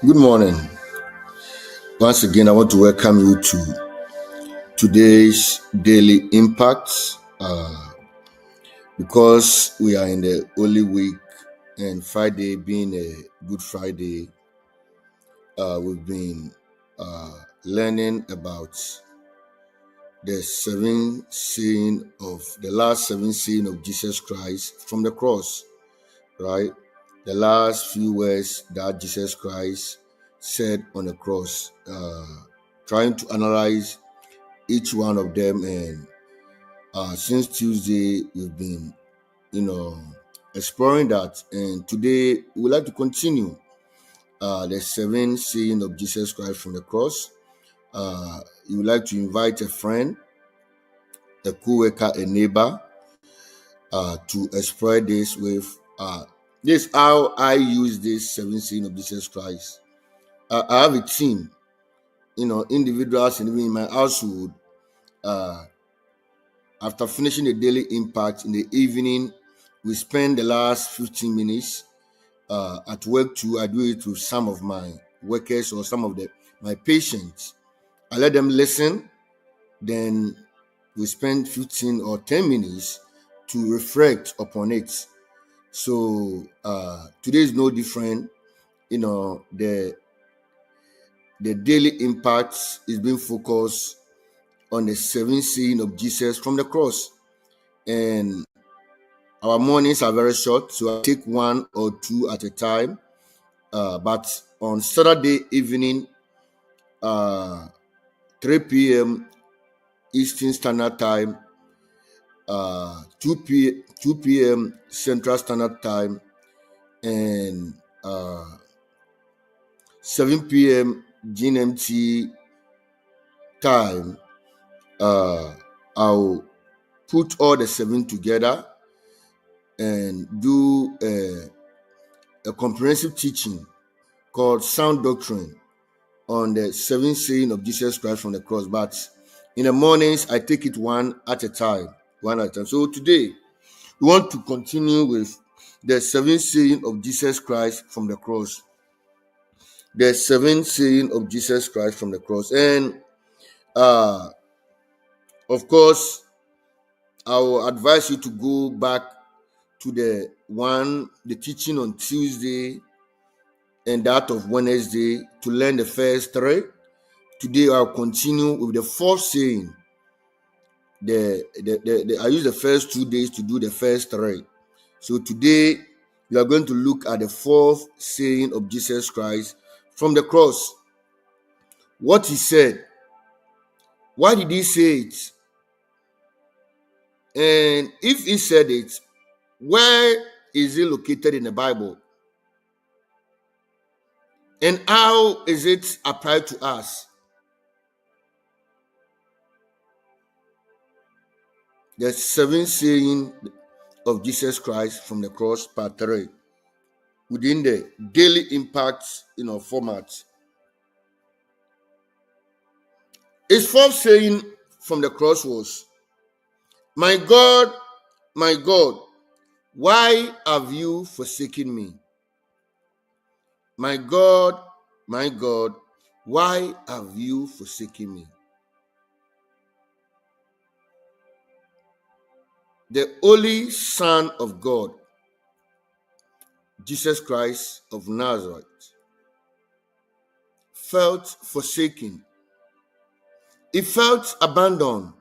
Good morning. Once again, I want to welcome you to today's daily impact because we are in the Holy Week and Friday being a Good Friday. We've been learning about the last seven saying of Jesus Christ from the cross, right? The last few words that Jesus Christ said on the cross, trying to analyze each one of them. And since Tuesday, we've been, exploring that. And today, we would like to continue the seven saying of Jesus Christ from the cross. You would like to invite a friend, a co-worker, a neighbor to explore this with. This how I use this seven saying of Jesus Christ. I have a team, individuals, and even in my household. After finishing the daily impact in the evening, we spend the last 15 minutes at work too. I do it to some of my workers or some of my patients. I let them listen. Then we spend 15 or 10 minutes to reflect upon it. So today is no different. The daily impact is being focused on the seven saying of Jesus from the cross. And our mornings are very short, so I take one or two at a time. But on Saturday evening, 3 p.m. Eastern Standard Time, 2 p.m. Central Standard Time, and 7 p.m. GMT time, I'll put all the seven together and do a comprehensive teaching called Sound Doctrine on the seven saying of Jesus Christ from the cross. But in the mornings, I take it one at a time. So today, we want to continue with the seven saying of Jesus Christ from the cross. The seven saying of Jesus Christ from the cross. And of course, I will advise you to go back to the teaching on Tuesday and that of Wednesday to learn the first three. Today I'll continue with the fourth saying. I use the first 2 days to do the first three. So today we are going to look at the fourth saying of Jesus Christ from the cross. What he said. Why did he say it? And if he said it, where is it located in the Bible? And how is it applied to us? The seven saying of Jesus Christ from the cross, part 3, within the daily impact format. His fourth saying from the cross was, my God, why have you forsaken me? My God, why have you forsaken me? The only Son of God, Jesus Christ of Nazareth, felt forsaken. He felt abandoned.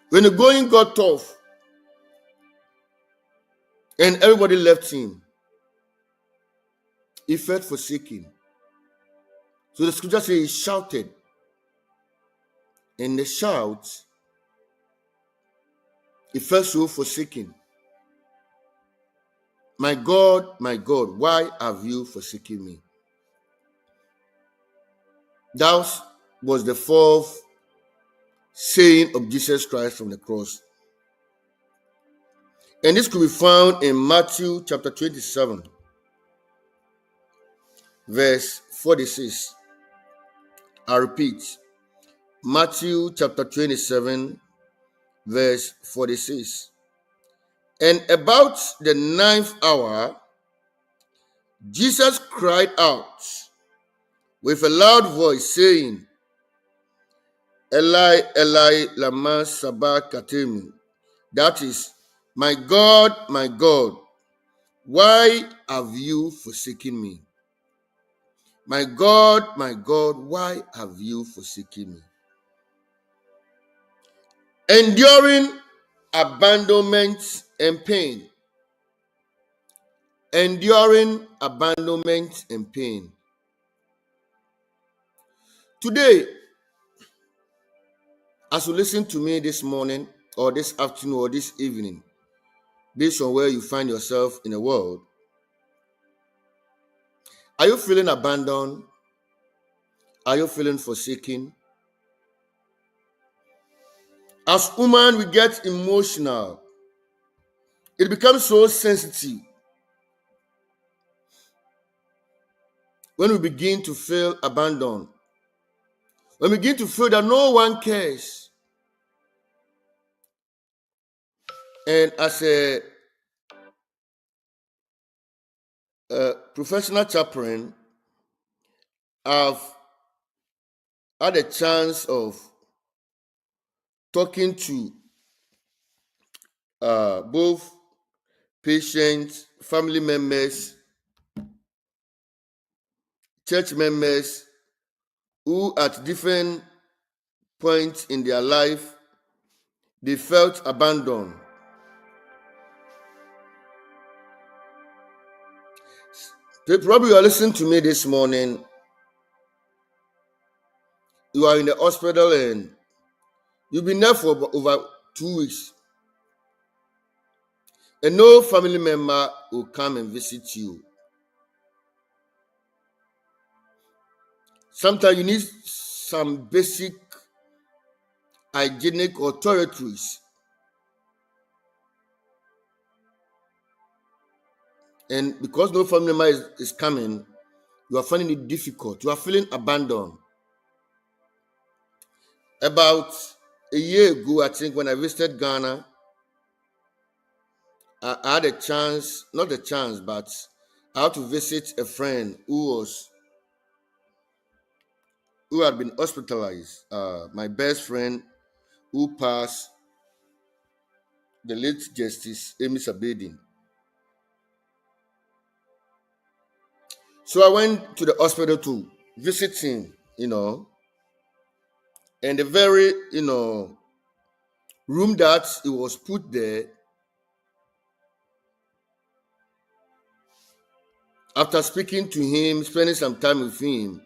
When the going got tough and everybody left him, he felt forsaken. So the scripture says he shouted. And the shout, he felt so forsaken. My God, why have you forsaken me? That was the fourth saying of Jesus Christ from the cross. And this could be found in Matthew chapter 27, verse 46. I repeat, Matthew chapter 27, verse 46. And about the ninth hour, Jesus cried out with a loud voice, saying, Eli, Eli, lama sabachthani. That is, my God, why have you forsaken me? My God, why have you forsaken me? Enduring abandonment and pain. Enduring abandonment and pain. Today, as you listen to me this morning, or this afternoon, or this evening, based on where you find yourself in the world, are you feeling abandoned? Are you feeling forsaken? As human, we get emotional. It becomes so sensitive when we begin to feel abandoned. When we begin to feel that no one cares. And as a professional chaplain, I've had a chance of talking to both patients, family members, church members who at different points in their life they felt abandoned. Probably you are listening to me this morning. You are in the hospital and you've been there for over 2 weeks. And no family member will come and visit you. Sometimes you need some basic hygienic or toiletries. And because no family member is coming, you are finding it difficult. You are feeling abandoned. About a year ago, I think, when I visited Ghana, I had a chance, not a chance, but I had to visit a friend who had been hospitalized. My best friend who passed, the late Justice Amy Sabedin. So I went to the hospital to visit him, and the very, room that he was put there, after speaking to him, spending some time with him,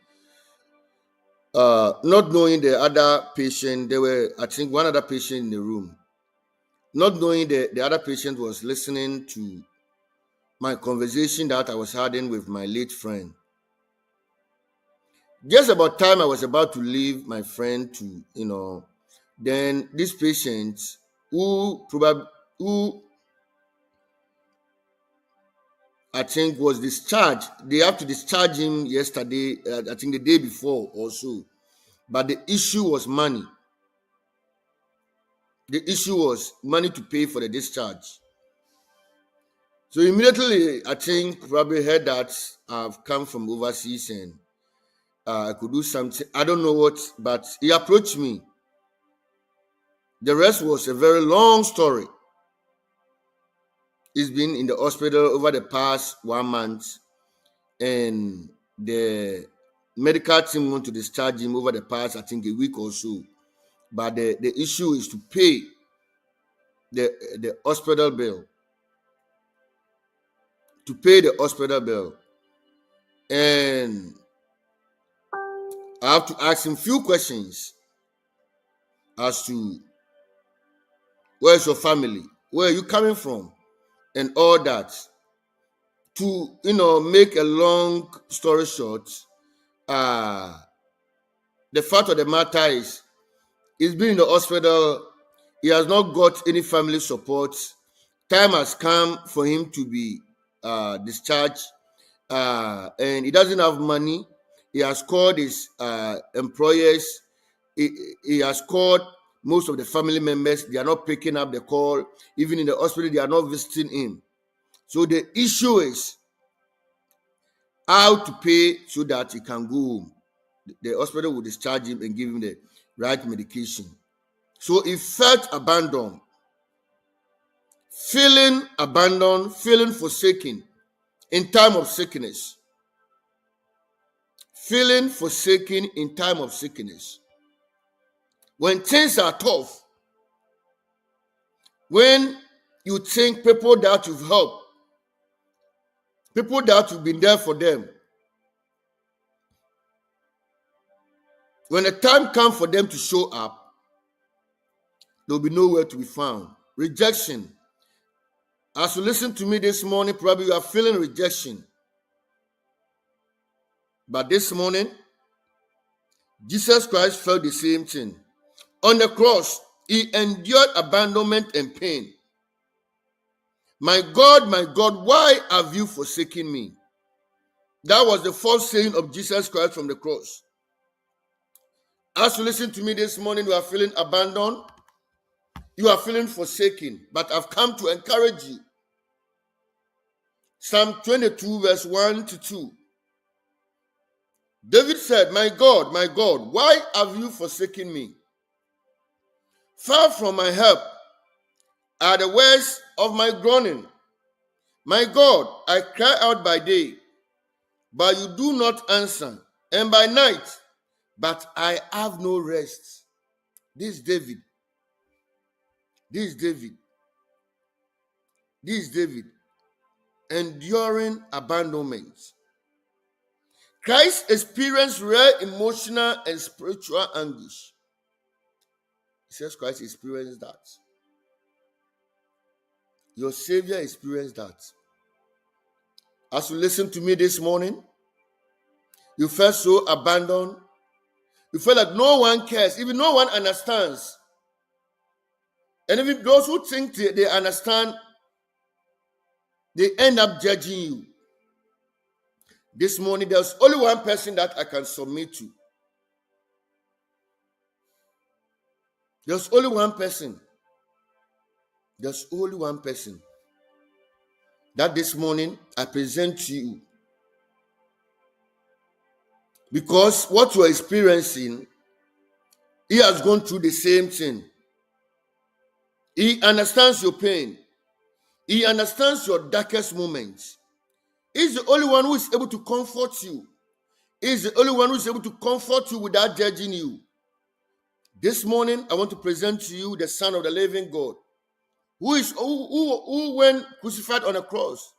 not knowing the other patient, there were, I think, one other patient in the room. Not knowing the other patient was listening to my conversation that I was having with my late friend. Just about time I was about to leave my friend to, then this patient who I think was discharged. They have to discharge him yesterday, I think the day before or so. But the issue was money. The issue was money to pay for the discharge. So immediately, I think probably heard that I've come from overseas and I could do something. I don't know what, but he approached me. The rest was a very long story. He's been in the hospital over the past 1 month, and the medical team want to discharge him over the past, I think, a week or so. But the issue is to pay the hospital bill. To pay the hospital bill. And I have to ask him few questions as to where's your family? Where are you coming from? And all that. To, make a long story short, the fact of the matter is, he's been in the hospital. He has not got any family support. Time has come for him to be discharged, and he doesn't have money. He has called his employers. He has called Most of the family members, they are not picking up the call. Even in the hospital, they are not visiting him. So the issue is how to pay so that he can go home. The hospital will discharge him and give him the right medication. So he felt abandoned, feeling forsaken in time of sickness. Feeling forsaken in time of sickness. When things are tough, when you think people that you've helped, people that you've been there for them, when the time comes for them to show up, there will be nowhere to be found. Rejection. As you listen to me this morning, probably you are feeling rejection. But this morning, Jesus Christ felt the same thing. On the cross, he endured abandonment and pain. My God, why have you forsaken me? That was the first saying of Jesus Christ from the cross. As you listen to me this morning, you are feeling abandoned, you are feeling forsaken, but I've come to encourage you. Psalm 22, verse 1 to 2. David said, my God, why have you forsaken me? Far from my help are the words of my groaning. My God, I cry out by day, but you do not answer, and by night, but I have no rest. This is David. Enduring abandonment. Christ experienced rare emotional and spiritual anguish. Jesus Christ experienced that. Your Savior experienced that. As you listen to me this morning, you felt so abandoned. You felt like no one cares, even no one understands. And even those who think they understand, they end up judging you. This morning, there's only one person that I can submit to. There's only one person. There's only one person that this morning I present to you. Because what you are experiencing, he has gone through the same thing. He understands your pain. He understands your darkest moments. He's the only one who is able to comfort you. He's the only one who is able to comfort you without judging you. This morning, I want to present to you the Son of the living God, who when crucified on a cross,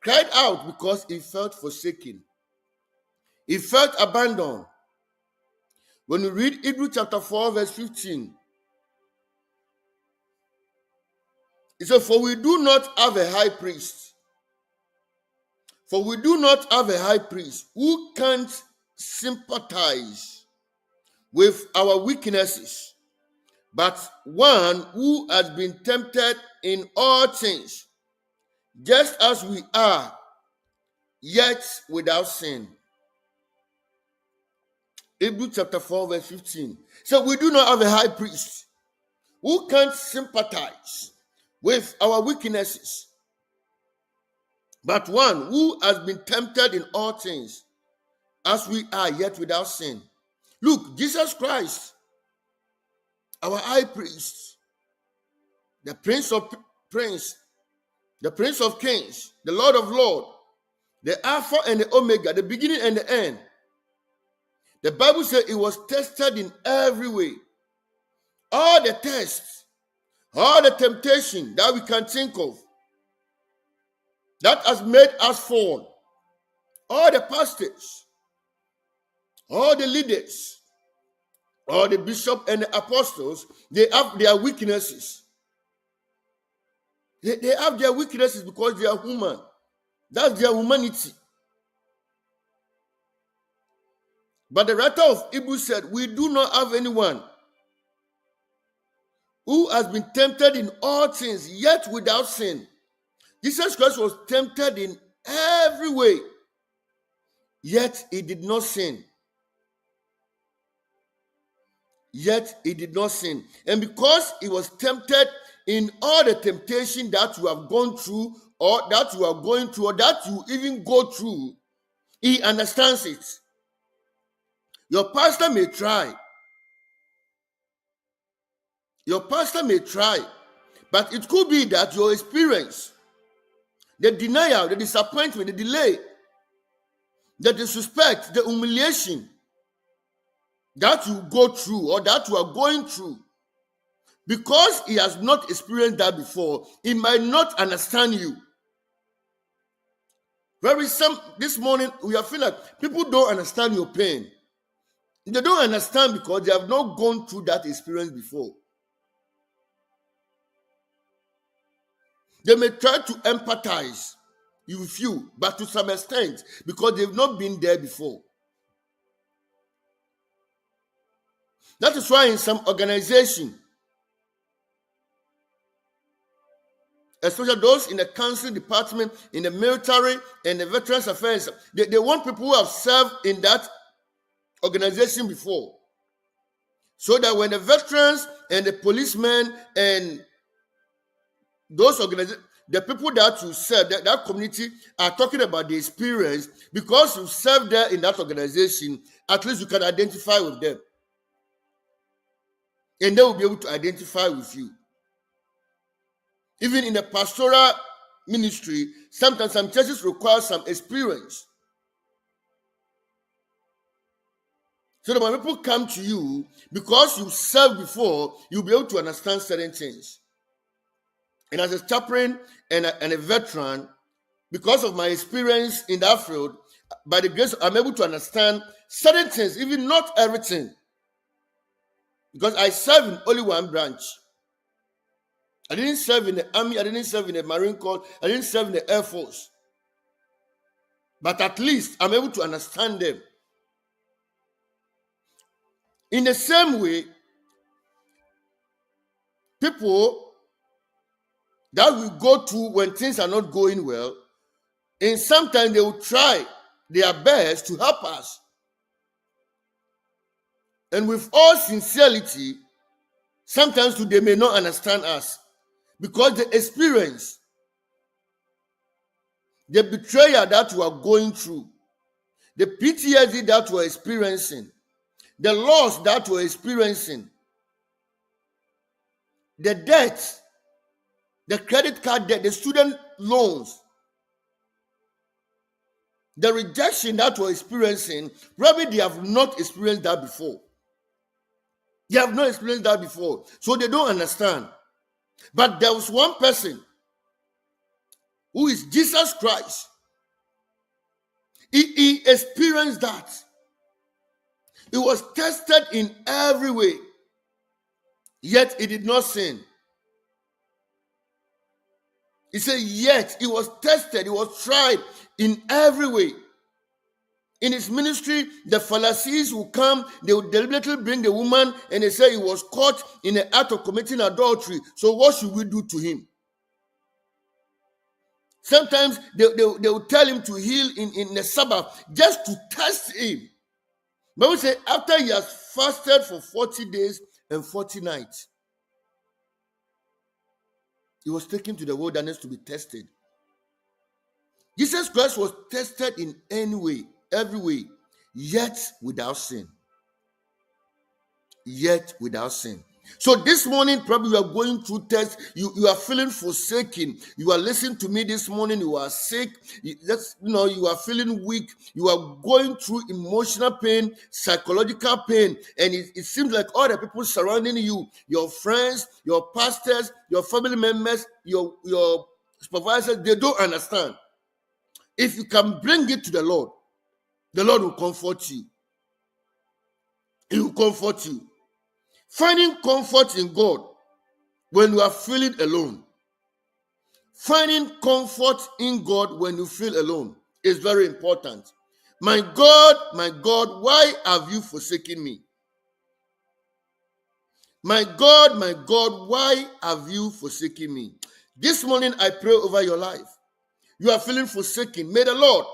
cried out because he felt forsaken. He felt abandoned. When you read Hebrews chapter 4, verse 15, it says, For we do not have a high priest who can't sympathize with our weaknesses, but one who has been tempted in all things, just as we are, yet without sin. Hebrews chapter 4, verse 15. So we do not have a high priest who can't sympathize with our weaknesses, but one who has been tempted in all things, as we are, yet without sin. Look, Jesus Christ, our high priest, the Prince of Kings, the Lord of Lords, the Alpha and the Omega, the beginning and the end. The Bible says it was tested in every way. All the tests, all the temptation that we can think of, that has made us fall. All the pastors, all the leaders, all the bishops and the apostles, they have their weaknesses. They have their weaknesses because they are human. That's their humanity. But the writer of Hebrews said, we do not have anyone who has been tempted in all things, yet without sin. Jesus Christ was tempted in every way, yet he did not sin. yet he did not sin. And because he was tempted in all the temptation that you have gone through, or that you are going through, or that you even go through, he understands it. Your pastor may try. Your pastor may try, but it could be that your experience, the denial, the disappointment, the delay, the disrespect, the humiliation that you go through or that you are going through, because he has not experienced that before, he might not understand you. This morning we are feeling like people don't understand your pain. They don't understand because they have not gone through that experience before. They may try to empathize with you, but to some extent, because they've not been there before. That is why in some organization, especially those in the council department, in the military, and the veterans affairs, they want people who have served in that organization before. So that when the veterans and the policemen and those organizations, the people that you serve, that community are talking about the experience, because you served there in that organization, at least you can identify with them. And they will be able to identify with you. Even in the pastoral ministry, sometimes some churches require some experience. So that when people come to you, because you served before, you'll be able to understand certain things. And as a chaplain and a veteran, because of my experience in that field, by the grace, I'm able to understand certain things, even not everything. Because I serve in only one branch. I didn't serve in the army, I didn't serve in the Marine Corps, I didn't serve in the Air Force. But at least I'm able to understand them. In the same way, people that we go to when things are not going well, and sometimes they will try their best to help us. And with all sincerity, sometimes they may not understand us because the experience, the betrayal that you are going through, the PTSD that you are experiencing, the loss that you are experiencing, the debt, the credit card debt, the student loans, the rejection that you are experiencing, probably they have not experienced that before. They have not experienced that before, so they don't understand. But there was one person who is Jesus Christ. He experienced that. He was tested in every way, yet he did not sin. He said, yet he was tested, he was tried in every way. In his ministry, the Pharisees will come, they will deliberately bring the woman, and they say he was caught in the act of committing adultery. So what should we do to him? Sometimes they will tell him to heal in the Sabbath just to test him. But we say after he has fasted for 40 days and 40 nights, he was taken to the wilderness to be tested. Jesus Christ was tested in any way, every way, yet without sin. Yet without sin. So this morning, probably you are going through tests. You are feeling forsaken. You are listening to me this morning. You are sick. You are feeling weak. You are going through emotional pain, psychological pain, and it seems like all the people surrounding you, your friends, your pastors, your family members, your supervisors, they don't understand. If you can bring it to the Lord will comfort you. He will comfort you. Finding comfort in God when you are feeling alone. Finding comfort in God when you feel alone is very important. My God, why have you forsaken me? My God, why have you forsaken me? This morning I pray over your life. You are feeling forsaken. May the Lord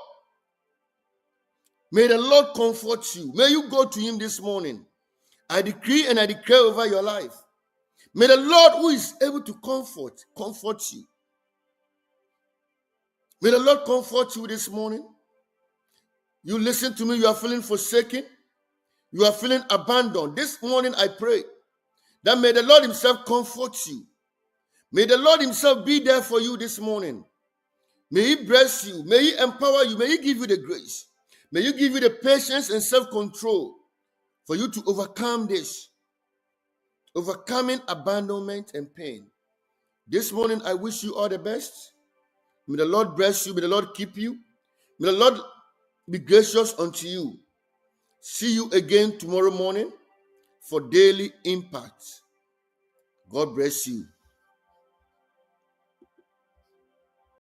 comfort you. May you go to him this morning I decree and I declare over your life. May the Lord, who is able to comfort you. May the Lord comfort you this morning. You listen to me, you are feeling forsaken. You are feeling abandoned. This morning I pray that may the Lord himself comfort you. May the Lord himself be there for you this morning. May he bless you. May he empower you. May he give you the grace. May he give you the patience and self-control for you to overcome this. Overcoming abandonment and pain. This morning I wish you all the best. May the Lord bless you. May the Lord keep you. May the Lord be gracious unto you. See you again tomorrow morning for Daily Impact. God bless you.